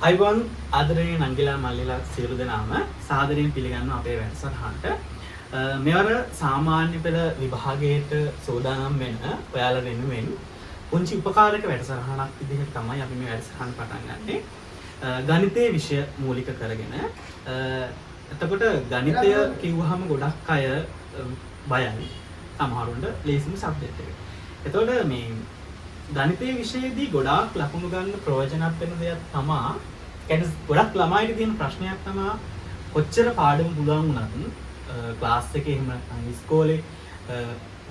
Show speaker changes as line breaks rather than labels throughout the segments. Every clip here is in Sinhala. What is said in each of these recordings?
අයිබෝන් ආදරණීය නංගිලා මල්ලිලා සියලු දෙනාම සාදරයෙන් පිළිගන්නවා අපේ වැඩසටහනට. මෙවර සාමාන්‍ය පෙළ විභාගයට සූදානම් වෙන ඔයාලා වෙනුවෙන් පුංචි උපකාරක වැඩසටහනක් විදිහට තමයි අපි මේ වැඩසටහන පටන් ගන්නෙ. ගණිතයේ විෂය මූලික කරගෙන. එතකොට ගණිතය කිව්වහම ගොඩක් අය බයයි. සමහරුන්ට ලේසිම සබ්ජෙක්ට් එක. එතකොට මේ ගණිතයේ විෂයේදී ගොඩාක් ලකුණු ගන්න ප්‍රයෝජනවත් වෙන දෙයක් තමයි කියන්නේ ගොඩක් ළමයිට තියෙන ප්‍රශ්නයක් තමයි කොච්චර පාඩම පුළුවන් වුණත් ක්ලාස් එකේ එහෙම නැත්නම් ඉස්කෝලේ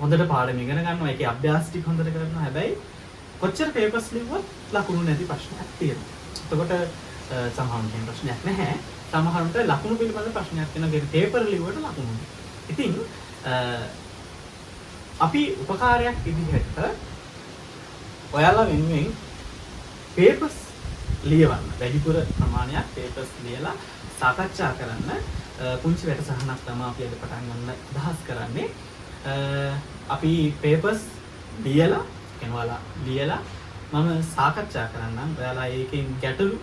හොඳට පාඩම ඉගෙන ගන්නවා ඒකේ අභ්‍යාස ටික හොඳට කරනවා හැබැයි කොච්චර පේපර්ස් ලිව්වත් ලකුණු නැති ප්‍රශ්නයක් තියෙනවා. එතකොට සමහරුන්ට තියෙන ප්‍රශ්නයක් නැහැ. සමහරුන්ට ලකුණු පිළිබඳ ප්‍රශ්නයක් තියෙනවා. පේපර් ලිව්වට ලකුණු නැහැ. ඉතින් අපි උපකාරයක් විදිහට ඔයාලා වෙනුවෙන් පේපර්ස් ලියවන්න වැඩිපුර ප්‍රමාණයක් පේපර්ස් ලියලා සාකච්ඡා කරන්න පුංචි වැඩසටහනක් තමයි අපි අද පටන් ගන්න අදහස් කරන්නේ. අපි පේපර්ස් ලියලා ලියලා මම සාකච්ඡා කරන්නම්. ඔයාලා ඒකෙන් ගැටලු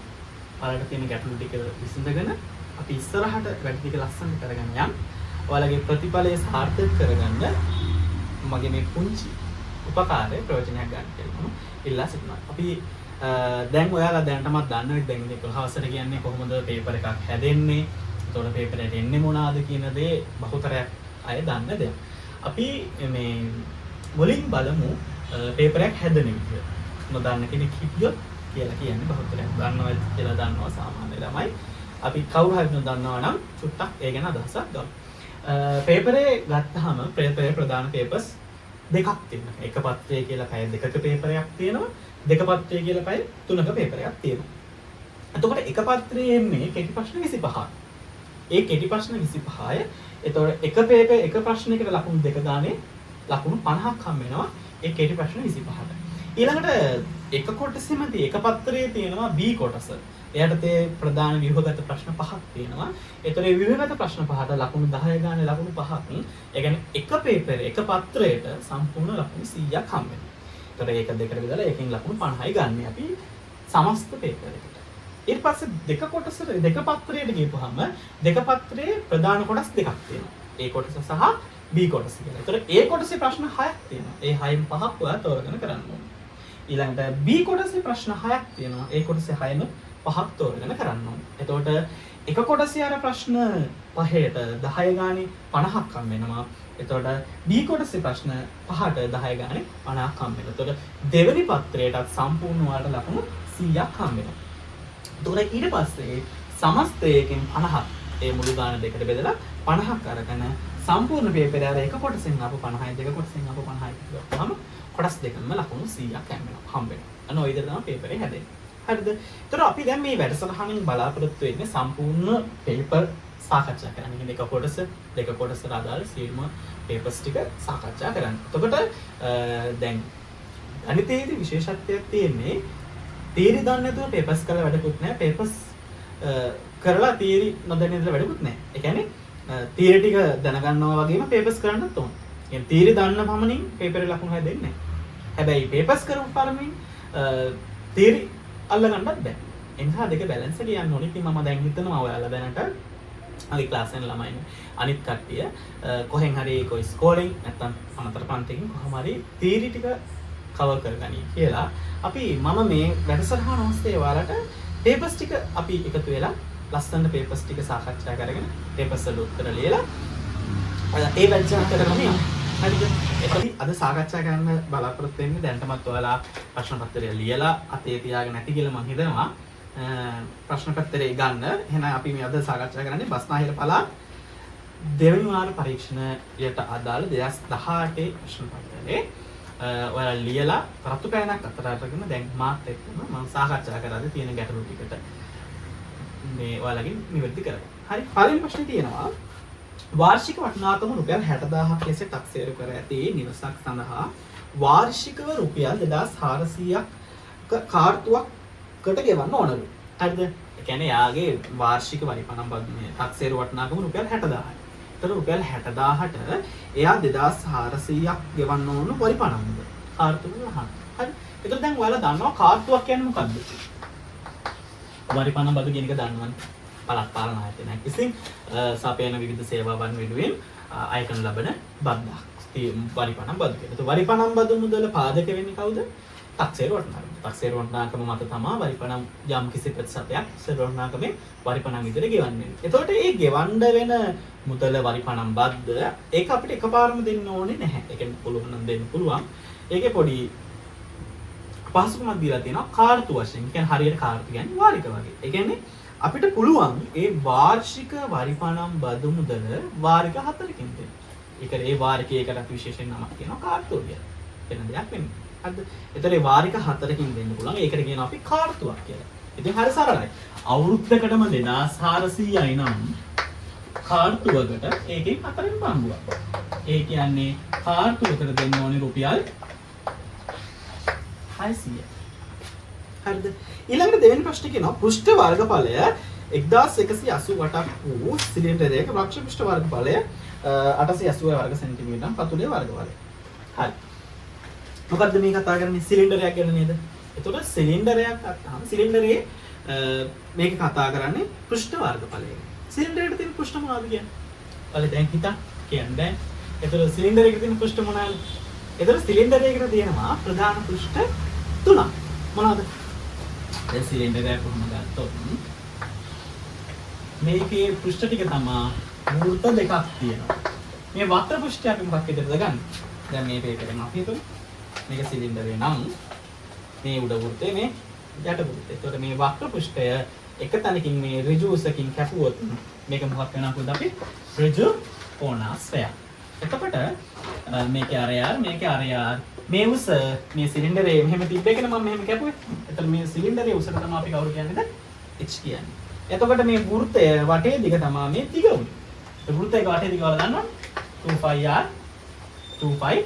ඔයාලට තියෙන ගැටලු ටික විසඳගෙන අපි ඉස්සරහට වැඩි ටික ලස්සන කරගෙන යන්න. ඔයාලගේ ප්‍රතිඵලය සාර්ථක කරගන්න මගේ මේ පුංචි උපකාරය ප්‍රයෝජනයක් ගන්න කියලා ඉල්ලා සිටිනවා. අපි දැන් ඔයාලා දැනටමත් දන්නවා දැන් ඉන්නේ 11 වසර කියන්නේ කොහොමද පේපර් එකක් හැදෙන්නේ, එතකොට පේපර් එකට එන්නේ මොනවාද කියන දේ බහුතරයක් අය දන්න දෙයක්. අපි මේ මුලින් බලමු පේපර් එකක් හැදෙන විදිහ. නොදන්න කෙනෙක් හිටියොත් කියලා කියන්නේ බහුතරයක් දන්නවා කියලා දන්නවා සාමාන්‍ය ළමයි. අපි කවුරු හරි නොදන්නවා නම් චුට්ටක් ඒ ගැන අදහසක් ගමු. පේපරේ ගත්තාම පේපරේ ප්‍රධාන පේපර්ස් දෙකක් තියෙනවා. එක පත්‍රය කියලා පැය දෙකක පේපරයක් තියෙනවා. දෙක පත්‍රය කියලා පැය තුනක පේපරයක් තියෙනවා. එතකොට එක පත්‍රයේ එන්නේ කෙටි ප්‍රශ්න 25ක්. ඒ කෙටි ප්‍රශ්න 25ය. එතකොට එක ප්‍රශ්නයකට ලකුණු දෙක ගානේ ලකුණු 50ක් හම් වෙනවා. ඒ කෙටි ප්‍රශ්න 25ට. ඊළඟට එක කොටසෙමදී එක පත්‍රයේ තියෙනවා B කොටස. එයාට තේ ප්‍රධාන ව්‍යුහගත ප්‍රශ්න 5ක් තියෙනවා. ඒතර ඒ ව්‍යුහගත ප්‍රශ්න 5ට ලකුණු 10 ගානේ ලකුණු 5ක්. ඒ කියන්නේ එක පේපර් එක පත්‍රයට සම්පූර්ණ ලකුණු 100ක් හම් වෙනවා. ඒතර ඒක දෙකට බෙදලා ඒකෙන් ලකුණු 50යි ගන්න අපි සමස්ත පේපර් එකට. ඊට පස්සේ දෙක පත්‍රයට ගිහපුවාම දෙක පත්‍රයේ ප්‍රධාන කොටස් දෙකක් තියෙනවා. A කොටස සහ B කොටස කියලා. ඒතර A කොටසේ ප්‍රශ්න 6ක් තියෙනවා. ඒ 6න් 5ක් ඔයා තෝරගෙන කරන්න ඕනේ. ඊළඟට B කොටසේ ප්‍රශ්න 6ක් තියෙනවා. A කොටසේ 6න් 5ක් තෝරගෙන කරන්න ඕනේ. එතකොට එක කොටසේ අර ප්‍රශ්න 5ට 10 ගානේ 50ක් හම් වෙනවා. එතකොට B කොටසේ ප්‍රශ්න 5ට 10 ගානේ 50ක් හම් වෙනවා. එතකොට දෙවෙනි පත්‍රයටත් සම්පූර්ණ වාට ලකුණු 100ක් හම් වෙනවා. එතකොට ඊට පස්සේ සමස්තයකින් 50ක් ඒ මුළු ගාන දෙකට බෙදලා 50ක් අරගෙන සම්පූර්ණ පේපරය අර එක කොටසෙන් ආපු 50යි දෙක කොටසෙන් ආපු 50යි ගත්තම කොටස් දෙකම ලකුණු 100ක් හම් වෙනවා. අන්න ඔය විදිහට තමයි පේපරේ හැදෙන්නේ. හරිද? ඒතර අපි දැන් මේ වැඩසටහනින් බලාපොරොත්තු වෙන්නේ සම්පූර්ණ පේපර් සාකච්ඡා කරන්න. ඉතින් දෙක කොටසට අදාළ සියලුම පේපර්ස් ටික සාකච්ඡා කරන්න. එතකොට දැන් ගණිතයේදී විශේෂත්වයක් තියෙන්නේ තියරි දන්නේ නැතුව පේපර්ස් කරලා වැඩකුත් නැහැ. පේපර්ස් කරලා තියරි නොදැන ඉඳලා වැඩකුත් නැහැ. ඒ කියන්නේ තියරි ටික දැනගන්නවා වගේම පේපර්ස් කරන්නත් ඕන. කියන්නේ තියරි දන්න පමණින් පේපරේ ලකුණු හැදෙන්නේ නැහැ. හැබැයි පේපර්ස් කරපු පමණින් තියරි අල්ලගන්නත් බෑ. ඒ නිසා දෙක බැලන්ස් එක යන්න ඕනේ. ඉතින් මම දැන් හිතනවා ඔයාලා දැනට අනිත් ක්ලාස් එකේ ළමයි අනිත් කට්ටිය කොහෙන් හරි කොයි ස්කෝලෙන් නැත්නම් අනතර පන්තිකින් කොහොම හරි තියරි ටික කවර් කරගනි කියලා අපි මම මේ වැඩසටහන ඔස්සේ ඔයාලට පේපර්ස් ටික අපි එකතු වෙලා ලස්සන පේපර්ස් ටික සාකච්ඡා කරගෙන පේපර්ස් වල උත්තර ලියලා ඒ වැඩසටහන කරගන්න යමු. හරිද? එතකොට අද සාකච්ඡා කරන්න බලාපොරොත්තු වෙන්නේ දැනටමත් ඔයාලා ප්‍රශ්න පත්‍රය ලියලා අතේ තියාගෙන නැති කියලා මම හිතනවා. ප්‍රශ්න පත්‍රය ගන්න. එහෙනම් අපි මේ අද සාකච්ඡා කරන්නේ බස්නාහිර පළාත් දෙවෙනි වාර පරීක්ෂණයට අදාළ 2018 ප්‍රශ්න පත්‍රයේ ඔයාලා ලියලා රතු පෑනක් අතට අරගෙන දැන් මාත් එක්කම මම සාකච්ඡා කරලා තියෙන ගැටලු ටිකට මේ ඔයාලගෙන් නිවැරදි කරගන්න. හරි. පළවෙනි ප්‍රශ්නේ තියෙනවා වාර්ෂික වටිනාකම රුපියල් 60000ක් ලෙස ටැක්සේරු කර ඇති නිවසක් සඳහා වාර්ෂිකව රුපියල් 2400ක් කාර්තුවක්කට ගෙවන්න ඕනලු. හරිද? ඒ කියන්නේ යාගේ වාර්ෂික වරිපණම් මේ ටැක්සේරු වටිනාකම රුපියල් 60000යි. ඒතර රුපියල් 60000ට එයා 2400ක් ගෙවන්න ඕන වරිපණම්ද? කාර්තුව ගන්න. හරි. ඒතර දැන් ඔයාලා දන්නවා කාර්තුවක් කියන්නේ මොකක්ද? වරිපණම් බදු කියන එක දන්නවනේ. පළාත් පාලන ආයතනයක් විසින් සපයන විවිධ සේවාවන් වෙනුවෙන් අය කරන ලබන බද්දක්. වරිපණම් බදු කියලා. ඒත් වරිපණම් බදු මුදල පාදක වෙන්නේ කවුද? 탁සේරු වටනාකම. 탁සේරු වටනාකම මත තමයි වරිපණම් යම් කිසි ප්‍රතිශතයක් 탁සේරු වටනාකමේ වරිපණම් විදිහට ගෙවන්නේ. එතකොට මේ ගෙවන්න වෙන මුදල වරිපණම් බද්ද ඒක අපිට එකපාරම දෙන්න ඕනේ නැහැ. ඒ කියන්නේ පුළුවන් නම් දෙන්න පුළුවන්. ඒකේ පොඩි පහසුකමක් දීලා තියෙනවා කාර්තු වශයෙන්. ඒ කියන්නේ හරියට කාර්තු කියන්නේ වාරික වගේ. ඒ කියන්නේ අපිට පුළුවන් ඒ වාර්ෂික වරිපණම් බදු මුදල වාරික 4කින් දෙන්න. ඒක ඒ වාරිකයකට විශේෂයෙන් නමක් කියනවා කාර්තුව කියලා. වෙන දෙයක් නෙමෙයි. හරිද? ඒතර ඒ වාරික 4කින් දෙන්න පුළුවන්. ඒකට කියනවා අපි කාර්තුවක් කියලා. ඉතින් හරි සරලයි. අවුරුද්දකටම 2400යි නම් කාර්තුවකට ඒකෙන් 4න් බංගුවක්. ඒ කියන්නේ කාර්තුවකට දෙන්න ඕනේ රුපියල් 600. හරිද? ඊළඟට දෙවෙනි ප්‍රශ්නේ කියනවා පෘෂ්ඨ වර්ගඵලය 1188ක් වූ සිලින්ඩරයක වක්ෂ පෘෂ්ඨ වර්ගඵලය 880 වර්ග සෙන්ටිමීටර් පතුලේ වර්ගඵලය. හරි. මොකද්ද මේ කතා කරන්නේ සිලින්ඩරයක් ගැන නේද? එතකොට සිලින්ඩරයක් අහම සිලින්ඩරයේ මේක කතා කරන්නේ පෘෂ්ඨ වර්ගඵලය. සිලින්ඩරයට තියෙන පෘෂ්ඨ මොනවද කියන්නේ? ඔයාලා දැන් හිතා කියන්නේ. එතකොට සිලින්ඩරයක තියෙන පෘෂ්ඨ මොනවාද? එතකොට සිලින්ඩරයකට තියෙනවා ප්‍රධාන පෘෂ්ඨ 3ක්. මොනවද? දැන් සිලින්ඩරයක් කොහොමද ගත්තොත් මේකේ පෘෂ්ඨ ටික තමයි වෘත්ත දෙකක් තියෙනවා. මේ වක්‍ර පෘෂ්ඨය අපි මොකක් විදිහටද ගන්න? දැන් මේ පේපරෙන් අපි හිතමු මේක සිලින්ඩරේ නම් මේ උඩ වෘත්තේ මේ යට වෘත්තේ. එතකොට මේ වක්‍ර පෘෂ්ඨය එක තැනකින් මේ ඍජු උසකින් කැපුවොත් මේක මොකක් වෙනවද අපි ඍජු කෝණාශ්‍රයක්. එතකොට මේකේ අරයාර මේකේ අරයාර මේ උස මේ සිලින්ඩරේ මෙහෙම තිබ්බ එකනේ මම මෙහෙම කැපුවේ. එතකොට මේ සිලින්ඩරේ උසට තමයි අපි කවුරු කියන්නේද? h කියන්නේ. එතකොට මේ වෘත්තය වටේ දිග තමයි මේ දිග උනේ. ඒ වෘත්තයක වටේ දිග වල දන්නවද? 2πr 2πr.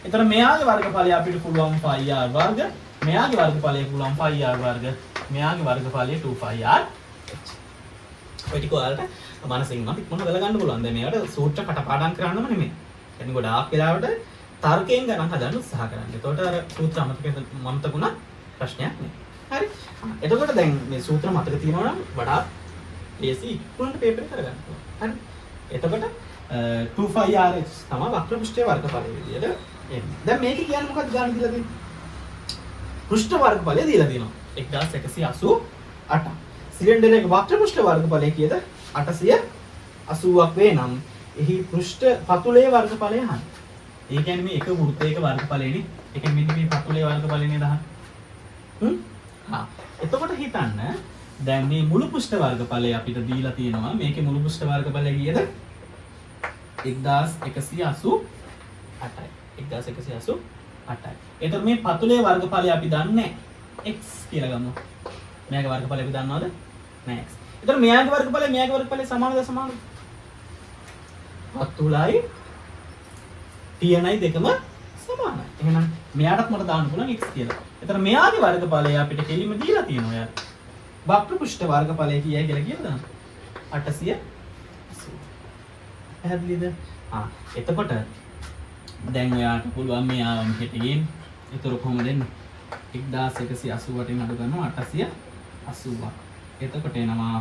එතකොට මෙයාගේ වර්ගඵලය අපිට පුළුවන් πr වර්ග, මෙයාගේ වර්ගඵලය පුළුවන් πr වර්ග, මෙයාගේ වර්ගඵලය 2πr. ඔය ටික ඔයාලට මනසින් නම් ඉක්මනට ගල ගන්න පුළුවන්. දැන් මේවට සූත්‍ර කටපාඩම් කරන්නම නෙමෙයි. එතන ගොඩාක් වෙලාවට තර්කයෙන් ගණන් හදන්න උත්සාහ කරන්න. එතකොට අර සූත්‍ර මතකුණා ප්‍රශ්නයක් නෑ. හරි. එතකොට දැන් මේ සූත්‍ර මතක තියෙනවා නම් වඩා ලේසි ඉක්මනට පේපර් එක කරගන්න පුළුවන්. හරි. එතකොට 2πr තමයි වක්‍ර පෘෂ්ඨයේ වර්ගඵලය විදියට එන්නේ. දැන් මේක කියන්නේ මොකක්ද ගන්න දීලා තියෙන්නේ? පෘෂ්ඨ වර්ගඵලය දීලා තියෙනවා. 1188. සිලින්ඩරයක වක්‍ර පෘෂ්ඨ වර්ගඵලය කීයද? 880ක් වේ නම් එහි පෘෂ්ඨ පතුලේ වර්ගඵලය අහන්න. ඒ කියන්නේ මේ එක වෘත්තයක වර්ගඵලයනේ. ඒ කියන්නේ මෙන්න මේ පතුලේ වර්ගඵලය නේද අහන්න. එතකොට හිතන්න දැන් මේ මුළු පෘෂ්ඨ වර්ගඵලය අපිට දීලා තියෙනවා. මේකේ මුළු පෘෂ්ඨ වර්ගඵලය කීයද? 1188යි. 1188යි. එතකොට මේ පතුලේ වර්ගඵලය අපි දන්නේ x කියලා ගමු. මෙයාගේ වර්ගඵලය අපි දන්නවද? නෑ x. එතකොට මෙයාගේ වර්ගඵලය සමානද සමානද? පතුලයි තියනයි දෙකම සමානයි. එහෙනම් මෙයාටත් මට දාන්න පුළුවන් x කියලා. එතකොට මෙයාගේ වර්ගඵලය අපිට කෙලින්ම දීලා තියෙනවා යාර. වක්‍ර පෘෂ්ඨ වර්ගඵලය කීයයි කියලා කියලා දාන්න. 880. පැහැදිලිද? එතකොට දැන් ඔයාට පුළුවන් මේ ආවම හිටින් ඒතර කොහොමද එන්නේ? 1188න් අඩු කරනවා 880ක්. එතකොට එනවා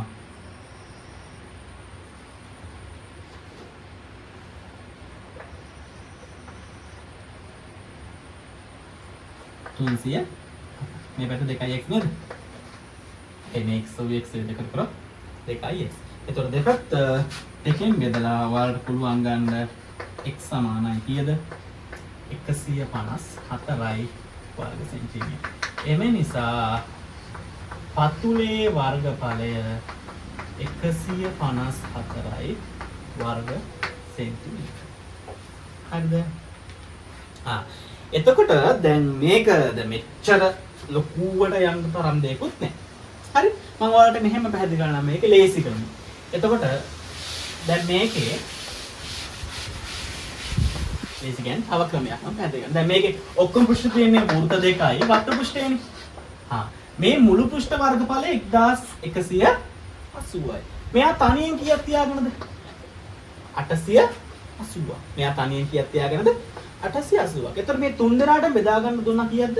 300 මේ පැත්ත 2x නේද? මේ x සෝ x දෙක කරා 2x. එතකොට දෙපැත්ත දෙකෙන් බෙදලා ඔයාලට පුළුවන් ගන්න x සමානයි කීයද? 154යි වර්ග සෙන්ටිමීටර. එම නිසා පතුලේ වර්ගඵලය 154යි වර්ග සෙන්ටිමීටර. හරිද? එතකොට දැන් මේක මෙච්චර ලොකුවට යන්න තරම් දෙයක්වත් නැහැ. හරි? මම ඔයාලට මෙහෙම පැහැදිලි කරනවා මේක ලේසි කරනවා. එතකොට දැන් මේකේ ලේසි කියන්නේ තව ක්‍රමයක් මම පැහැදිලි කරනවා. දැන් මේකේ ඔක්කොම පෘෂ්ඨ තියෙන්නේ වෘත්ත දෙකයි වක්‍ර පෘෂ්ඨයනේ. මේ මුළු පෘෂ්ඨ වර්ගඵලය 1180යි. මෙයා තනියෙන් කීයක් තියාගෙනද? 880. මෙයා තනියෙන් කීයක් තියාගෙනද? 880ක්. එතකොට මේ තුන් දෙනාට බෙදා ගන්න දුන්නා කීයක්ද?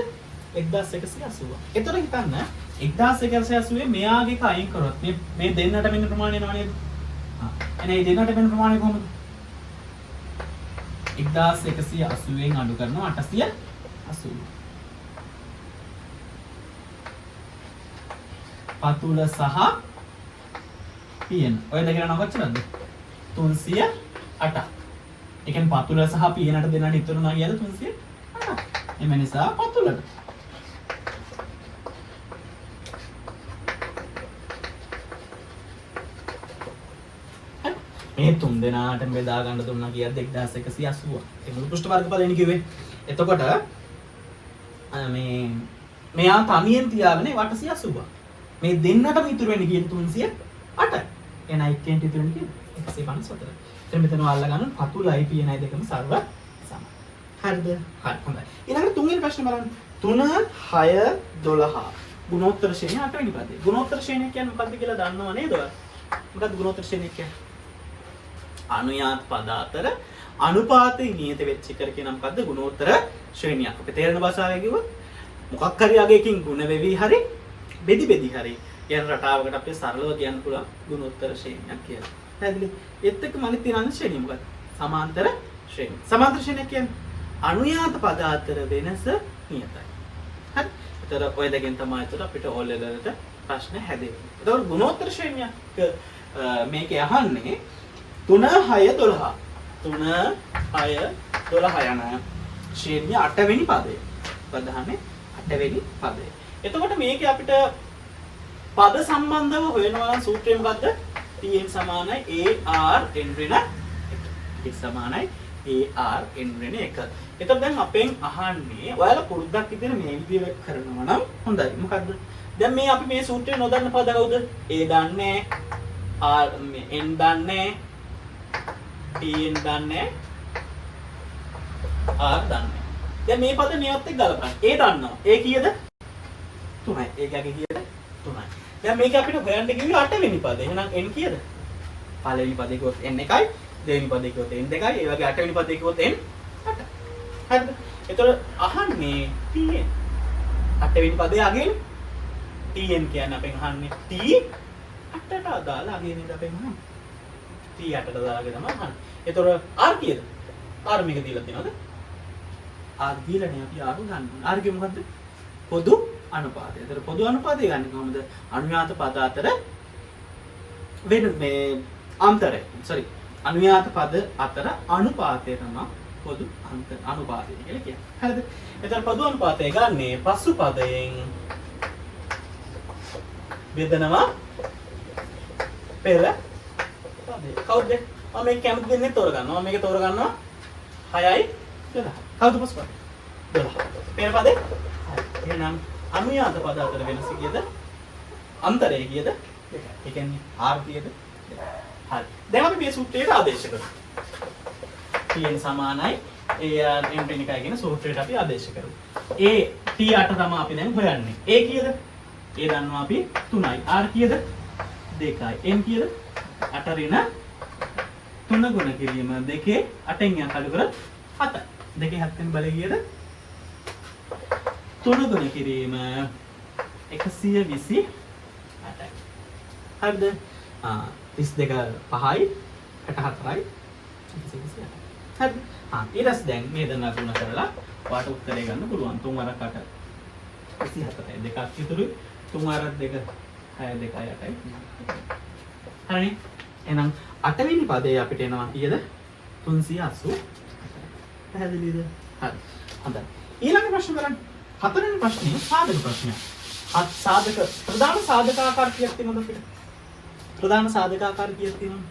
1180. එතකොට හිතන්න 1180 මෙයාගේ එක අයින් කරොත් මේ දෙන්නට මෙන්න ප්‍රමාණය එනවා නේද? එහෙනම් මේ දෙන්නට මෙන්න ප්‍රමාණය කොහොමද? 1180න් අඩු කරනවා 880. පතුල සහ පියන. ඔය දෙක ගණන් කොච්චරද? 308ක්. ඒ කියන්නේ පතුල සහ පියනට දෙන්නට ඉතුරු වුණා කියද 308ක්. එම නිසා පතුලට මේ තුන් දෙනාට බෙදා ගන්න දුන්නා කියද්ද 1180. ඒ මුළු පෘෂ්ඨ වර්ගඵලෙනි කිව්වේ. එතකොට මෙයා තනියෙන් තියාගෙන 880. මේ දෙන්නටම ඉතුරු වෙන්නේ කියන 308. එහෙනම් එක්කෙන්ට ඉතුරු වෙන්නේ 154. එතන මෙතන අල්ල ගන්න පතුලයි පියනයි දෙකම සර්ව සමයි. හරිද? හරි හොඳයි. ඊළඟට තුන්වෙනි ප්‍රශ්නේ බලන්න. 3 6 12 ගුණෝත්තර ශ්‍රේණිය 8 වෙනි පදේ. ගුණෝත්තර ශ්‍රේණිය කියන්නේ මොකක්ද කියලා දන්නව නේද ඔයාලා? මොකක්ද ගුණෝත්තර ශ්‍රේණිය කියන්නේ? අනුයාත පද අතර අනුපාතයෙන් නියත වෙච්ච එක කියන මොකද්ද ගුණෝත්තර ශ්‍රේණියක්. අපි තේරෙන භාෂාවෙන් කිව්වොත් මොකක් හරි අගයකින් ගුණ වෙවි හරි බෙදි බෙදි හරි කියන රටාවකට අපිට සරලව කියන්න පුළුවන් ගුණෝත්තර ශ්‍රේණියක් කියලා. පැහැදිලි? ඒත් එක්කම අනිත් තියෙන ශ්‍රේණිය මොකක්ද? සමාන්තර ශ්‍රේණිය. සමාන්තර ශ්‍රේණිය කියන්නේ අනුයාත පද අතර වෙනස නියතයි. හරි? ඒතර ඔය දෙකෙන් තමයි ඒතර අපිට ඕ ලෙවල් එකට ප්‍රශ්න හැදෙන්නේ. ඒතකොට ගුණෝත්තර ශ්‍රේණියක් මේකේ අහන්නේ 3 6 12 3 6 12 යන ශ්‍රේණිය 8 වෙනි පදය. ප්‍රධානයේ 8 වෙනි පදය. එතකොට මේකේ අපිට පද සම්බන්ධව හොයනවා නම් සූත්‍රය මොකද්ද? Tn සමානයි AR n ඍණ 1. T සමානයි AR n ඍණ 1. එතකොට දැන් අපෙන් අහන්නේ ඔයාලා පුරුද්දක් විදිහට මේ විදිහට කරනවා නම් හොඳයි. මොකද්ද? දැන් මේ අපි මේ සූත්‍රය නොදන්න පද කවුද? A දන්නේ R n දන්නේ Tn දන්නේ R දන්නේ. දැන් මේ පද මේවත් එක්ක ගලපන්න. A දන්නවා. A කීයද? 3යි. A ගගේ කීයද? 3යි. දැන් මේක අපිට හොයන්න කිව්වේ 8 වෙනි පද. එහෙනම් n කීයද? පළවෙනි පදේ කිව්වොත් n 1යි, දෙවෙනි පදේ කිව්වොත් n 2යි, ඒ වගේ 8 වෙනි පදේ කිව්වොත් n 8. හරිද? එතකොට අහන්නේ Tn. 8 වෙනි පදේ අගේනේ. Tn කියන්නේ අපෙන් අහන්නේ T 8ට අදාළ අගේ නේද අපෙන් අහන්නේ. T 8ට දාලාගේ තමයි අහන්නේ. එතකොට R කීයද? R මේක දීලා තියෙනවද? R දීලානේ අපි R ගන්න. R කිය මොකද්ද? පොදු අනුපාතය. ඒතර පොදු අනුපාතය ගන්නේ කොහොමද? අනුයාත පද අතර වෙන මේ අන්තරය. අනුයාත පද අතර අනුපාතය තමයි පොදු අනුපාතය කියලා කියන්නේ. හරිද? එතන පොදු අනුපාතය ගන්නේ පසු පදයෙන් බෙදනවා පෙර පදේ. කවුද? මම මේක කැමති දෙන්නේ තෝරගන්නවා. මම මේක තෝරගන්නවා 6යි 12. කවුද පසු පද? 12. පෙර පදේ 6. එහෙනම් අනුයාත පද අතර වෙනස කීයද? අන්තරය කීයද? 2යි. ඒ කියන්නේ R කීයද? 2යි. හරි. දැන් අපි මේ සූත්‍රයට ආදේශ කරමු. Tn සමානයි AR n ඍණ 1 කියන සූත්‍රයට අපි ආදේශ කරමු. A T8 තමයි අපි දැන් හොයන්නේ. A කීයද? A දන්නවා අපි 3යි. R කීයද? 2යි. n කීයද? 8 ඍණ 3 ගුණ කිරීම 2 8න් යක් අඩු කරත් 7යි. 2 7න් බලය කීයද? 3 ගුණ කිරීම 128යි. හරිද? 32 5යි 64යි 128යි. හරිද? ඊට පස්සේ දැන් මේ දන්නා ගුණ කරලා ඔයාලට උත්තරේ ගන්න පුළුවන්. 3 වරක් 8 24යි. දෙකක් ඉතුරුයි. 3 වරක් 2 6 2යි 8යි. හරිනේ? එහෙනම් 8 වෙනි පදේ අපිට එනවා කීයද? 380. පැහැදිලිද? හරි. හොඳයි. ඊළඟ ප්‍රශ්න බලන්න. 4 වෙනි ප්‍රශ්නේ සාධක ප්‍රශ්නයක්. සාධක ප්‍රධාන සාධක ආකාර කීයක් තියෙනවද අපිට? ප්‍රධාන සාධක ආකාර කීයක් තියෙනවද?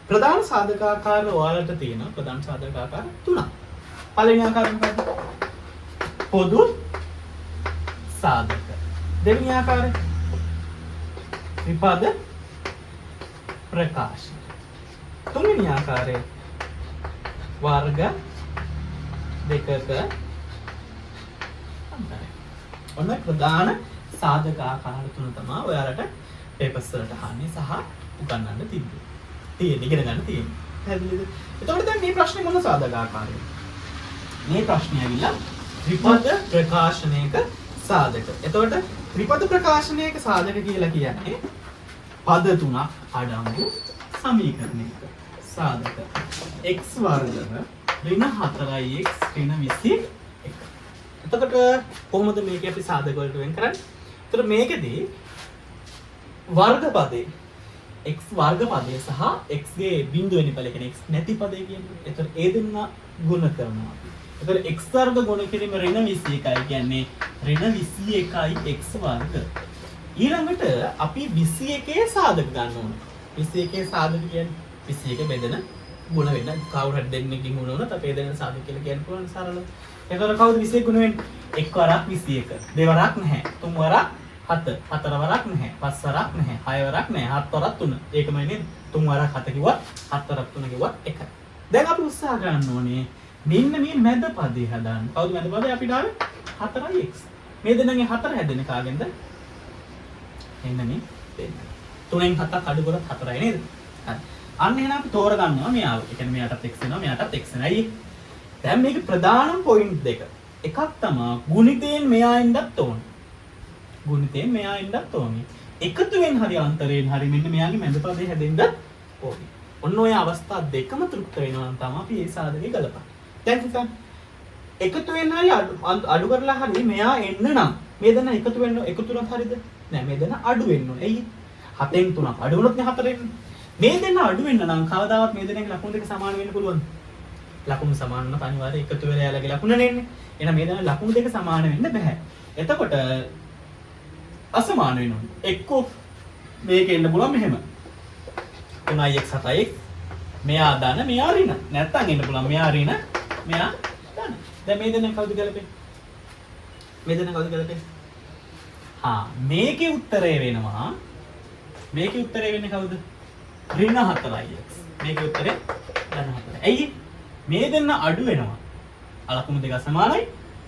ප්‍රධාන සාධක ආකාර ඔයාලට තියෙනවා ප්‍රධාන සාධක ආකාර 3ක්. පළවෙනි ආකාරය මොකක්ද? පොදු සාධක. දෙවෙනි ආකාරය විපද ප්‍රකාශ. තුන්වෙනි ආකාරය වර්ග දෙකක අන්තරය. ඔන්න ප්‍රධාන සාධක ආකාර 3 තමයි ඔයාලට පේපර්ස් වලට අහන්නේ සහ උගන්වන්න තිබ්බේ. ඉගෙන ගන්න තියෙන්නේ. පැහැදිලිද? එතකොට දැන් මේ ප්‍රශ්නේ මොන සාධක ආකාරයද? මේ ප්‍රශ්නේ ඇවිල්ලා විපද ප්‍රකාශනයක සාධක. එතකොට ත්‍රිපද ප්‍රකාශනයක සාධක කියලා කියන්නේ පද තුනක් අඩංගු සමීකරණයක සාධක. x වර්ගව ඍණ 4x ඍණ 21. එතකොට කොහොමද මේක අපි සාධක වලට වෙන් කරන්නේ? එතකොට මේකෙදී වර්ග පදේ x වර්ග පදය සහ x ගේ බිඳුව වෙන පළ කියන්නේ x නැති පදේ කියන්නේ. එතකොට ඒ දෙන්න ගුණ කරනවා. එතකොට x වර්ග ගුණ කිරීම ඍණ 21යි කියන්නේ ඍණ 21යි x වර්ග. ඊළඟට අපි 21 සාධක ගන්න ඕනේ. 21 සාධක කියන්නේ 21 බෙදෙන ගුණ වෙන කවුරු හරි දෙන්නෙක්ගෙන් ගුණ වුණොත් අපි දෙන්න සාධක කියලා කියන්න පුළුවන් සරලව. එතකොට කවුද 21 ගුණ වෙන්නේ? එක් වරක් 21. දෙවරක් නැහැ. තුන් වරක් 7. හතර වරක් නැහැ. පස් වරක් නැහැ. හය වරක් නැහැ. හත් වරක් 3. ඒකමයි නේද? තුන් වරක් 7 කිව්වත් හත් වරක් 3 කිව්වත් එකයි. දැන් අපි උත්සාහ ගන්න ඕනේ මෙන්න මේ මැද පදේ හදාන්න. කවුද මැද පදේ අපිට ආවේ? 4x. මේ දෙන්නගේ 4 හැදෙන්නේ කාගෙන්ද? එන්න මේ දෙන්න. 3න් 7ක් අඩු කරත් 4යි නේද? හරි. අන්න එහෙනම් අපි තෝරගන්නවා මෙයාව. ඒ කියන්නේ මෙයාටත් x වෙනවා මෙයාටත් x වෙනවා. අයියේ. දැන් මේක ප්‍රධානම පොයින්ට් දෙක. එකක් තමයි ගුණිතයෙන් මෙයා එන්නත් ඕනේ. ගුණිතයෙන් මෙයා එන්නත් ඕනේ. එකතුවෙන් හරි අන්තරයෙන් හරි මෙන්න මෙයාගේ මැද පදේ හැදෙන්නත් ඕනේ. ඔන්න ඔය අවස්ථා දෙකම තෘප්ත වෙනවා නම් තමයි අපි මේ සාධකේ ගලපන්නේ. දැන් හිතන්න. එකතුවෙන් හරි අඩු කරලා හරි මෙයා එන්න නම් මේ දෙන්න එකතු වෙන්න එකතු තුනක් හරියද? නෑ මේ දෙන්න අඩු වෙන්න ඕනේ. ඇයි? 7න් 3ක් අඩු වුණොත් නේ 4 එන්නේ. මේ දෙන්න අඩු වෙන්න නම් කවදාවත් මේ දෙන්නගේ ලකුණු දෙක සමාන වෙන්න පුළුවන්ද? ලකුණු සමාන නම් අනිවාර්යයෙන් එකතු වෙලා යාලගේ ලකුණ නෙන්නේ. එහෙනම් මේ දෙන්න ලකුණු දෙක සමාන වෙන්න බෑ. එතකොට අසමාන වෙනවා. එක්කෝ මේක එන්න පුළුවන් මෙහෙම. 3x 7x මෙයා ධන මෙයා ඍණ. නැත්තම් එන්න පුළුවන් මෙයා ඍණ මෙයා ධන. දැන් මේ දෙන්න කවුද ගලපෙන්නේ? මේ දෙන්න කවුද ගලපෙන්නේ? මේකේ උත්තරය වෙනවා. මේකේ උත්තරය වෙන්නේ කවුද? ඍණ 4x. මේකේ උත්තරේ ධන 4. ඇයි? මේ දෙන්න අඩු වෙනවා. ලකුණු දෙක සමානයි.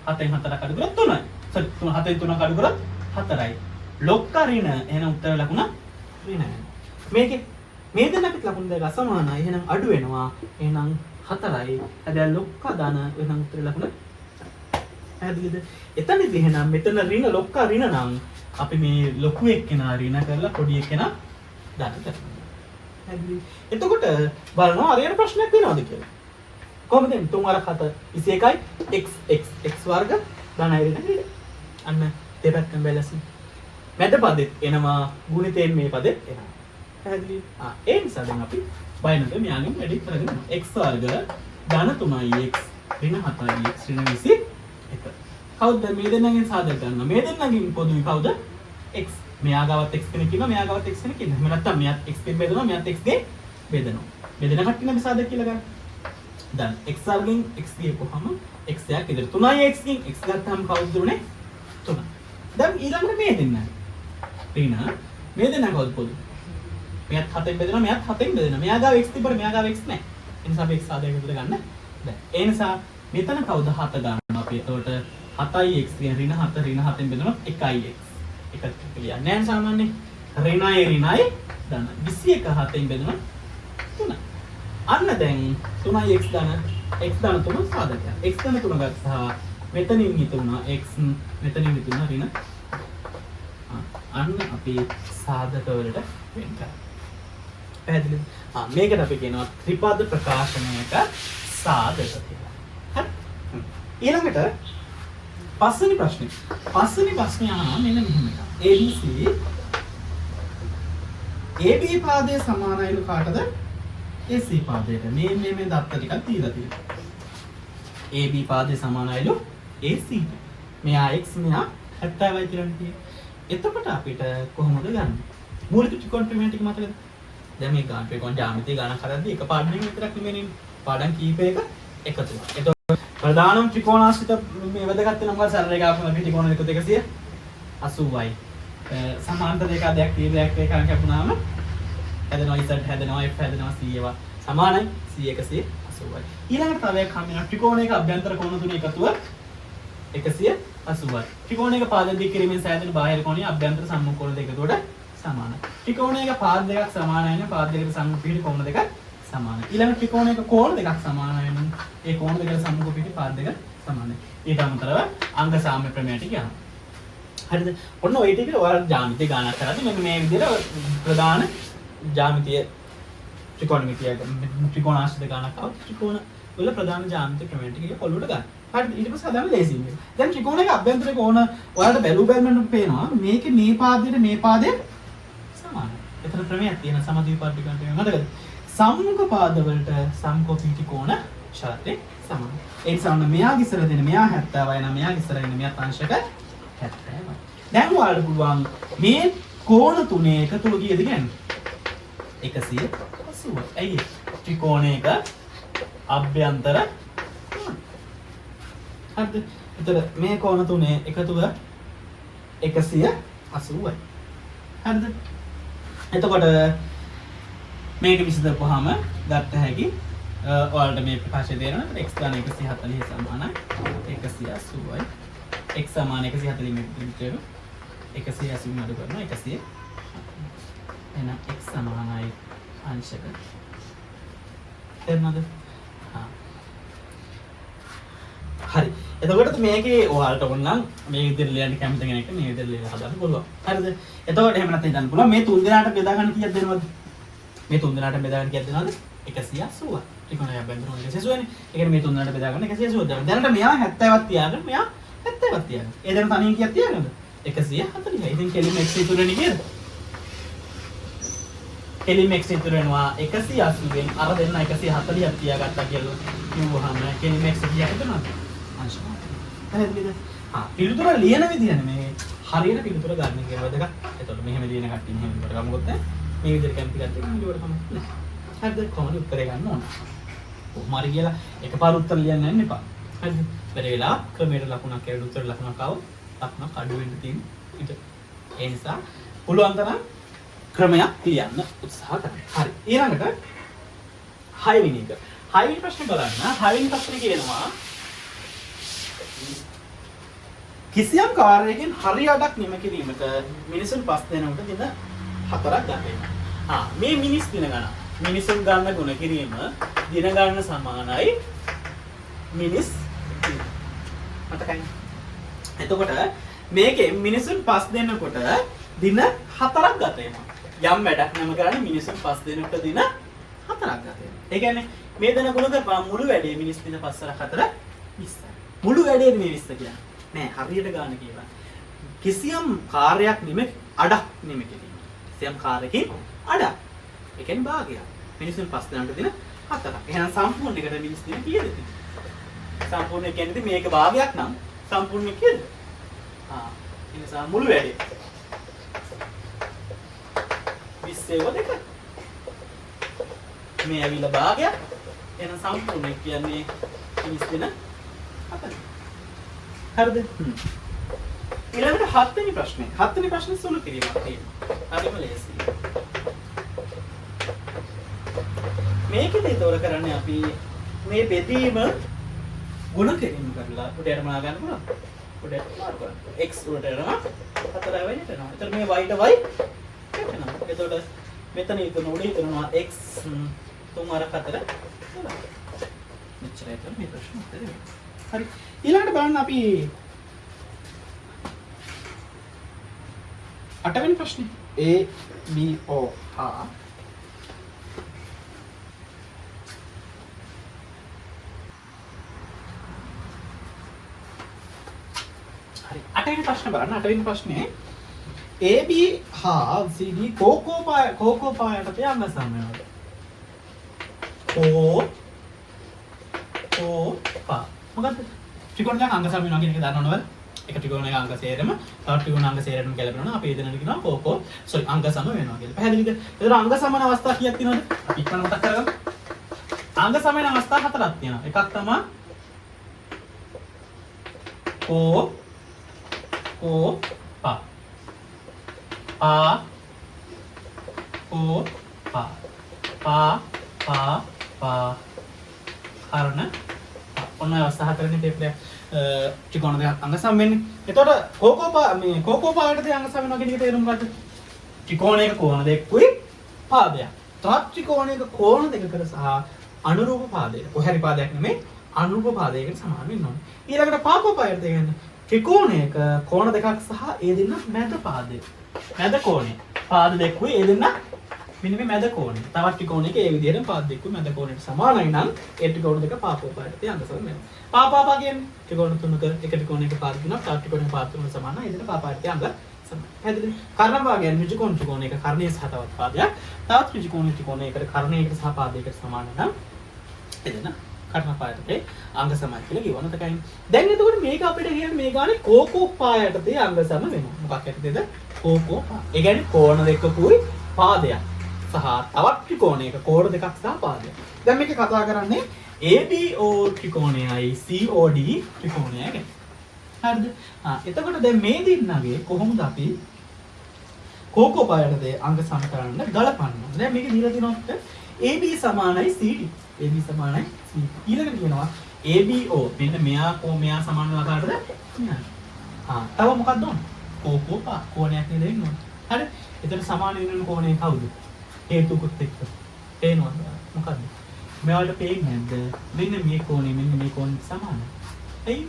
7න් 4ක් අඩු කරොත් 3යි. සර් 7න් 3ක් අඩු කරොත් 4යි. ලොක්ක ඍණ එහෙනම් උත්තර ලකුණ ඍණ. මේකේ මේ දෙන්නට ලකුණු දෙක අසමානයි. එහෙනම් අඩු වෙනවා. එහෙනම් 4යි. හැබැයි ලොක්ක ධන එහෙනම් උත්තර ලකුණ පැහැදිලිද? එතනදී එහෙනම් මෙතන ඍණ ලොක්ක ඍණ නම් අපි මේ ලොකු එක්කෙනා ඍණ කරලා පොඩි එක්කෙනා ධන කරනවා. පැහැදිලි? එතකොට බලනවා හරියට ප්‍රශ්නයක් වෙනවද කියලා. කොහොමද 3 වරක් 7 21යි x වර්ග ධනයි ඍණ. අන්න දෙපැත්තෙන් බැලසි. මැද පදෙත් එනවා ගුණිතයෙන් මේ පදෙත් එනවා. පැහැදිලි? ඒ නිසා දැන් අපි බයිනද මෙයාගෙන් වැඩි කරගෙන x වර්ග ධන 3x ඍණ 7x ඍණ 21. කවුද මේ දෙන්නගෙන් සාධක ගන්නවා? මේ දෙන්නගෙන් පොදුයි කවුද? x. මෙයා ගාවත් x කෙනෙක් ඉන්නවා මෙයා ගාවත් x කෙනෙක් ඉන්නවා. එහෙම නැත්නම් මෙයාත් x ගෙන් බෙදනවා මෙයාත් x ගෙන් බෙදනවා. මේ දෙන්න කට්ටිය නම් සාධක කියලා ගන්න. දැන් x වර්ගෙන් x ගියපුවාම x යක් ඉදිරිය 3x ගෙන් x ගත්තාම කවුද උනේ? 3. දැන් ඊළඟට මේ දෙන්න. ඍණ මේ දෙන්න කවුද පොදු? මෙයාත් 7ෙන් බෙදෙනවා මෙයාත් 7ෙන් බෙදෙනවා. මෙයා ගාව x තිබ්බට මෙයා ගාව x නැහැ. ඒ නිසා අපි x සාධකයක් විතර ගන්න. දැන් ඒ නිසා මෙතන කවුද 7 ගන්නවා අපි. එතකොට 7යි x කියන ඍණ 7 ඍණ 7ෙන් බෙදුනොත් 1යි x. එක කියන්නේ නැහැ සාමාන්‍යයෙන්. ඍණයි ඍණයි ධන 21 7ෙන් බෙදුනොත් 3. අන්න දැන් 3යි x ධන x ධන 3 සාධකයක්. x ධන 3 ගත්තා මෙතනින් හිතුණා x මෙතනින් හිතුණා ඍණ. අන්න අපි සාධක වලට වෙන් කරා. පැහැදිලිද? මේකට අපි කියනවා ත්‍රිපද ප්‍රකාශනයක සාධක කියලා. හරි. ඊළඟට පස්වෙනි ප්‍රශ්නේ. පස්වෙනි ප්‍රශ්නේ අහනවා මෙන්න මෙහෙම එකක්. ABC AB පාදයේ සමානයිලු කාටද? AC පාදයට. මේ දත්ත ටිකක් දීලා තියෙනවා. AB පාදයේ සමානයිලු AC. මෙයා x මෙයා 70යි කියලා තියෙන්නේ. එතකොට අපිට කොහොමද ගන්නේ? මූලික ත්‍රිකෝණ ටික මතකද? දැන් මේ ගාන ත්‍රිකෝණ ජ්‍යාමිතිය ගණන් කරද්දී එක පාඩමකින් විතරක් නෙමෙයි පාඩම් කීපයක එකතු වෙනවා. එතකොට ප්‍රධානම ත්‍රිකෝණාශ්‍රිත මේ වැදගත් වෙන මොකද සරල රේඛාවක් මේ ත්‍රිකෝණ එකතු 180යි. සමාන්තර රේඛා දෙකක් කීපයක් රේඛාවක් කැපුණාම හැදෙනවා z හැදෙනවා f හැදෙනවා c ඒවා සමානයි c 180යි. ඊළඟට තව එකක් හම්බෙනවා ත්‍රිකෝණයක අභ්‍යන්තර කෝණ තුනේ එකතුව 180යි. ත්‍රිකෝණයක පාද දෙක කිරීමෙන් සෑදෙන බාහිර කෝණයේ අභ්‍යන්තර සම්මුඛ කෝණ දෙකකට සමානයි. ත්‍රිකෝණයක පාද දෙකක් සමානයි නේ පාද දෙකට සම්මුඛ පිහිටි කෝණ දෙක සමානයි. ඊළඟ ත්‍රිකෝණයක කෝණ දෙකක් සමානයි නම් ඒ කෝණ දෙකට සම්මුඛ පිහිටි පාද දෙක සමානයි. ඊට අමතරව අංග සාම්‍ය ප්‍රමේයයට කියනවා. හරිද? ඔන්න ඔය ටික ඔයාලා ජ්‍යාමිතිය ගණන් කරද්දී මෙන්න මේ විදිහට ප්‍රධාන ජ්‍යාමිතිය ත්‍රිකෝණාශ්‍රිත ගණනක් આવත් ත්‍රිකෝණ වල ප්‍රධාන ජ්‍යාමිතිය ක්‍රමයට ටික ඔළුවට ගන්න. හරිද? ඊට පස්සේ හදන්න ලේසියි මේක. දැන් ත්‍රිකෝණයක අභ්‍යන්තර කෝණ ඔයාලට බැලුම් පේනවා මේකේ මේ පාදයට මේ පාදය සමානයි. එතන ක්‍රමයක් තියෙන සමද්විපාර්ශ්වික ක්‍රමයක් මතකද? සම්මුඛ පාද වලට සම්කෝපී ත්‍රිකෝණ ශාස්ත්‍රයේ සමානයි. ඒ නිසා ඔන්න මෙයාගේ ඉස්සර දෙන මෙයා 70යි නම් මෙයාගේ ඉස්සර ඉන්න මෙයාත් අංශක 70යි. දැන් ඔයාලට පුළුවන් මේ කෝණ තුනේ එකතුව කීයද කියන්නේ? 180. ඇයි? ත්‍රිකෝණයක අභ්‍යන්තර කෝණ. හරිද? එතකොට මේ කෝණ තුනේ එකතුව 180යි. හරිද? එතකොට මේක විසඳපුවාම ගත්ත හැකි ඔයාලට මේ ප්‍රකාශය දෙනවා x ගාන 140 සමානයි 180යි x සමාන 140 මෙට්‍රික් 180 අඩු කරනවා 100 එහෙනම් x සමානයි අංශක එන්නද හරි එතකොට මේකේ ඔයාලට ඕනනම් මේ විදිහට ලියන්න කැමති කෙනෙක් මේ විදිහට ලියලා හදන්න පුළුවන් හරිද එතකොට එහෙම නැත්නම් හිතන්න පුළුවන් මේ තුන් දෙනාට බෙදා ගන්න කීයක් දෙනවද මේ තුන් දෙනාට බෙදා ගන්න කීයක් දෙනවද 180 ත්‍රිකෝණය අභ්‍යන්තර කෝණ 180නේ ඒ කියන්නේ මේ තුන් දෙනාට බෙදා ගන්න 180 දෙනවා දැනට මෙයා 70ක් තියාගන්න මෙයා 70ක් තියාගන්න ඒ දෙන තනියෙන් කීයක් තියාගන්නද 140යි ඉතින් කෙලිම x ඉතුරුනේ නේද කෙලිම x ඉතුරු වෙනවා 180 න් අර දෙන්න 140ක් තියාගත්තා කියලා කිව්වහම කෙලිම x කීයක් දෙනවද පැහැදිලිද? පිළිතුර ලියන විදිහනේ මේ හරියට පිළිතුර ගන්න කියන වැදගත්. එතකොට මෙහෙම ලියන කට්ටිය මෙහෙම විතර ගමුකොත් මේ විදිහට කැමති කට්ටිය මෙහෙම කමක් නැහැ. හරිද? කොහොමද උත්තරේ ගන්න ඕන? කොහොම හරි කියලා එකපාර උත්තර ලියන්න යන්න එපා. හරිද? බැරි වෙලා ක්‍රමයට ලකුණක් කියලා උත්තර ලකුණක් ආවොත් ලකුණක් අඩු වෙන්න තියෙන ඉත. ඒ නිසා පුළුවන් තරම් ක්‍රමයක් ලියන්න උත්සාහ කරන්න. හරි. ඊළඟට 6 වෙනි එක. 6 වෙනි ප්‍රශ්නේ බලන්න. 6 වෙනි ප්‍රශ්නේ කියනවා කිසියම් කාර්යයකින් හරි අඩක් නිම කිරීමට මිනිසුන් 5 දෙනෙකුට දින 4ක් ගන්න වෙනවා. මේ මිනිස් දින ගණන. මිනිසුන් ගන්න ගුණ කිරීම දින ගණන සමානයි මිනිස් මතකයි. එතකොට මේකේ මිනිසුන් 5 දෙනෙකුට දින 4ක් ගත වෙනවා. යම් වැඩක් නම කරන්නේ මිනිසුන් 5 දෙනෙකුට දින 4ක් ගත වෙනවා. ඒ කියන්නේ මේ දෙන ගුණ කරපුවා මුළු වැඩේ මිනිස් දින 5 4 20. මුළු වැඩේ මේ 20 කියන්නේ. නෑ හරියට ගන්න කියලා. කිසියම් කාර්යයක් අඩක් නිම කිරීම. කිසියම් කාර්යකින් අඩක්. ඒ කියන්නේ භාගයක්. මිනිසුන් 5 දෙනාට දෙන 4ක්. එහෙනම් සම්පූර්ණ එකට මිනිස් දින කීයද? සම්පූර්ණ කියන්නේ මේක භාගයක් නම් සම්පූර්ණ කීයද? ඒ නිසා මුළු වැඩේ 20 2. මේ ඇවිල්ලා භාගයක්. එහෙනම් සම්පූර්ණ කියන්නේ මිනිස් දින 4. හරිද? ඊළඟට 7 වෙනි ප්‍රශ්නේ. 7 වෙනි ප්‍රශ්නේ සුළු කිරීමක් තියෙනවා. හරිම ලේසියි. මේකේදී තෝර කරන්නේ අපි මේ බෙදීම ගුණ කිරීම කරලා උඩට මනා ගන්න පුළුවන්. උඩට මාරු කරන්න. x උඩට යනවා 4y යනවා. එතකොට මේ y ට y යනවා. එතකොට මෙතන ඉතුරු උඩ ඉතුරුනවා x 3 4 මෙච්චරයි තමයි මේ ප්‍රශ්නේ උත්තරේ. හරි. ඊළඟට බලන්න අපි 8 වෙනි ප්‍රශ්නේ A B O හා හරි 8 වෙනි ප්‍රශ්නේ බලන්න 8 වෙනි ප්‍රශ්නේ A B හා C D කෝකෝ පායට යන්න සමයවද පා මොකද්ද ත්‍රිකෝණයක් අංග සම වෙනවා කියන එක දන්නවද? එක ත්‍රිකෝණයක අංග සේරම තව ත්‍රිකෝණ අංග සේරම ගැලපෙනවා. අපි ඒ දෙන්නට කියනවා අංග සම වෙනවා කියලා. පැහැදිලිද? ඒතර අංග සමන අවස්ථා කීයක් තියෙනවද? අපි ඉක්මනට මතක් කරගමු. අංග සම වෙන අවස්ථා 4ක් තියෙනවා. එකක් තමයි පා හරන ඔන්න අවස්ථා හතරනේ තේපලයක් ත්‍රිකෝණ දෙකක් අංග සම වෙන්නේ. එතකොට කෝකෝ පායටද අංග සම වෙනවා කියන එක තේරුම් ගන්න. ත්‍රිකෝණයක කෝණ දෙකකුයි පාදයක්. තවත් ත්‍රිකෝණයක කෝණ දෙකකට සහ අනුරූප පාදයක. කොහරි පාදයක් නෙමෙයි අනුරූප පාදයකට සමාන වෙන්න ඕනේ. ඊළඟට පාකෝ පායට කියන්නේ ත්‍රිකෝණයක කෝණ දෙකක් සහ ඒ දෙන්න මැද පාදය. මැද කෝණය. පාද දෙකකුයි ඒ දෙන්න මෙන්න මේ මැද කෝණය. තවත් ත්‍රිකෝණයක ඒ විදිහට පාද දෙකකුයි මැද කෝණයට සමානයි නම් ඒ ත්‍රිකෝණ දෙක පාපෝපායට අංග සම වෙනවා. පාපාපා කියන්නේ ත්‍රිකෝණ තුනක එක ත්‍රිකෝණයක පාද තුනක් තවත් ත්‍රිකෝණයක පාද තුනක් සමානයි. ඒ දෙන්න පාපායට අංග සමයි. හැදෙන්නේ කර්ණ භාගයන් ඍජුකෝණ ත්‍රිකෝණයක කර්ණයේ සහ තවත් පාදයක්. තවත් ඍජුකෝණ ත්‍රිකෝණයකට කර්ණයකට සහ පාදයකට සමාන නම් ඒ දෙන්න කර්ණ පායටේ අංග සමයි කියලා කියවන තකයි. දැන් එතකොට මේක අපිට කියන්නේ මේ ගානේ කෝකෝ පායටේ අංග සම වෙනවා. මොකක් ඇත්තේද? කෝකෝ පාය. ඒ කියන්නේ කෝණ දෙකකුයි පාදයක්. සහ තවත් ත්‍රිකෝණයක කෝණ දෙකක් සහ පාදයක්. දැන් මේක කතා කරන්නේ ABO ත්‍රිකෝණයයි COD ත්‍රිකෝණයයි ගැන. හරිද? එතකොට දැන් මේ දෙන්නගේ කොහොමද අපි කෝකෝ පායටේ අංග සම කරන්න ගලපන්නේ? දැන් මේක දීලා තියෙනවා AB සමානයි CD. AB සමානයි CD. ඊළඟට කියනවා ABO මෙන්න මෙයා සමාන ආකාරයටද? තව මොකක්ද ඕන? කෝකෝ පා කෝණයක් නේද වෙන්න ඕන. හරි? එතන සමාන වෙන කෝණය කවුද? හේතුකුත් එක්ක. පේනවද? මොකද්ද? මෙයාලට පේන්නේ නැද්ද? මෙන්න මේ කෝණය සමානයි. එයි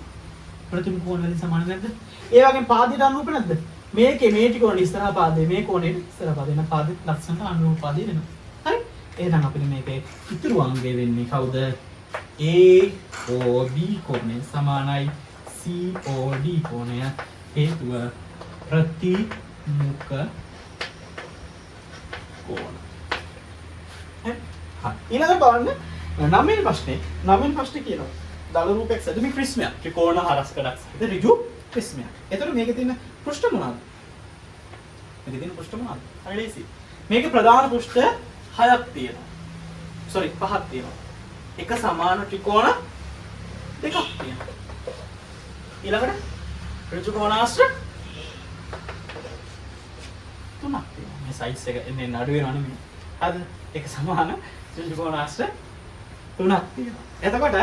ප්‍රතිම කෝණ වලින් සමාන නැද්ද? ඒ වගේම පාදයට අනුරූප නැද්ද? මේකේ මේ ත්‍රිකෝණ ඉස්සරහා පාදේ මේ කෝණයට ඉස්සරහා පාදේ වෙන පාදෙත් ලක්ෂණ අනුරූප පාදේ වෙනවා. හරි? එහෙනම් අපිට මේකේ ඉතුරු අංගය වෙන්නේ කවුද? AOB කෝණය සමානයි COD කෝණය. හේතුව ප්‍රතිමුඛ කෝණ. හරි? ඊළඟට බලන්න නවවෙනි ප්‍රශ්නේ කියනවා. දල රූපයක් සැදුමි ප්‍රිස්මයක්. ත්‍රිකෝණ හරස්කඩක් සහිත ඍජු ප්‍රිස්මයක්. එතකොට මේකේ තියෙන පෘෂ්ඨ මොනවාද? මේකේ තියෙන පෘෂ්ඨ මොනවාද? හරි ලේසි. මේකේ ප්‍රධාන පෘෂ්ඨ 6ක් තියෙනවා. 5ක් තියෙනවා. එක සමාන ත්‍රිකෝණ දෙකක් තියෙනවා. ඊළඟට ඍජු කෝණාශ්‍ර 3ක් තියෙනවා. මේ සයිස් එක එන්නේ නඩු වෙනවා නෙමෙයි. හරිද? එක සමාන ඍජු කෝණාශ්‍ර 3ක් තියෙනවා. එතකොට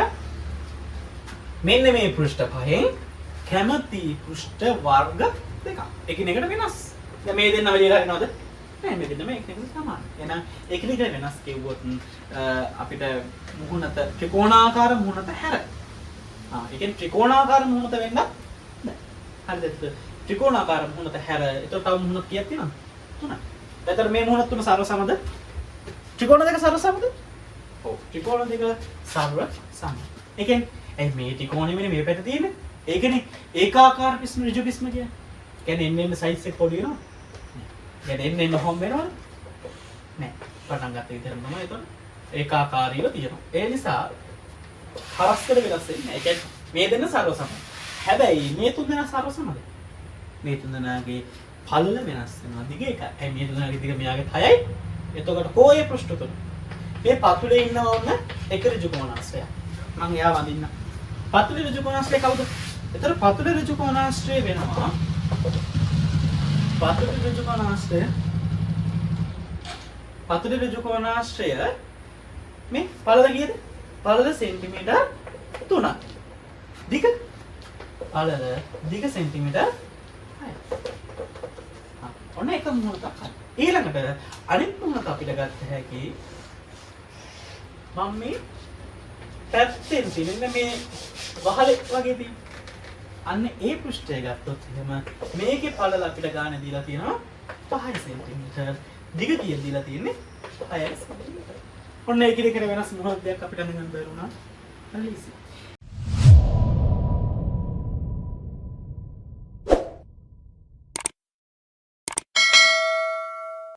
මෙන්න මේ පෘෂ්ඨ පහෙන් කැමති පෘෂ්ඨ වර්ග දෙකක්. එකිනෙකට වෙනස්. දැන් මේ දෙන්නම ලියලා හරිනවද? නෑ මේ දෙන්නම එකිනෙකට සමාන. එහෙනම් එකිනෙකට වෙනස් කිව්වොත් අපිට මුහුණත ත්‍රිකෝණාකාර මුහුණත හැර. ඒ කියන්නේ ත්‍රිකෝණාකාර මුහුණත වෙන්න බෑ. හරිද? ත්‍රිකෝණාකාර මුහුණත හැර. ඒතකොට තව මුහුණත් කීයක් තියෙනවද? 3ක්. එතකොට මේ මුහුණත් තුන සර්ව සමද? ත්‍රිකෝණ දෙක සර්ව සමද? ඔව්. ත්‍රිකෝණ දෙක සර්ව සම. ඒ කියන්නේ මේ ත්‍රිකෝණෙ මේ පැත්තේ තියෙන්නේ. ඒකනේ ඒකාකාර ප්‍රිස්ම ඍජු ප්‍රිස්ම කියන්නේ. කියන්නේ එන්න සයිස් එක පොඩි වෙනවා. කියන්නේ එන්න හොම් වෙනවද? නෑ. පටන් ගත්ත විතරම තමයි එතන ඒකාකාරීව තියෙනවා. ඒ නිසා හරස්කඩ වෙනස් වෙන්නේ නෑ. ඒ කියන්නේ මේ දෙන්න සර්ව සමයි. හැබැයි මේ තුන් දෙනා සර්ව සමද? මේ තුන් දෙනාගේ පල්ල වෙනස් වෙනවා. දිග එකයි. මේ තුන් දෙනාගේ දිග මෙයාගේ 6යි. එතකොට කෝයේ පෘෂ්ඨ තුන. මේ පතුලේ ඉන්න ඕන එක ඍජු කෝණාශ්‍රය. මම එයා වඳින්න. පතුලේ ඍජු කෝණාශ්‍රය කවුද? එතකොට පතුලේ ඍජු කෝණාශ්‍රය වෙනවා. පතුලේ ඍජු කෝණාශ්‍රය මේ පළල කීයද? පළල සෙන්ටිමීටර් 3ක්. දිග පළල දිග සෙන්ටිමීටර් 6යි. ඔන්න එක මොහොතක්. ඊළඟට අනිත් මොහොත අපිට ගන්න හැකි මම මේ පැත්තෙන් තියෙන මේ වහලේ වගේ තියෙන අන්න ඒ පෘෂ්ඨය ගත්තොත් එහෙම මේකේ පළල අපිට ගන්න දීලා තියෙනවා 5 සෙන්ටිමීටර්. දිග කීයද දීලා තියෙන්නේ? 6 සෙන්ටිමීටර්. ඔන්න ඒකේ වෙනස් මොහොතක් අපිට නිකන් බැරුණා. හරි.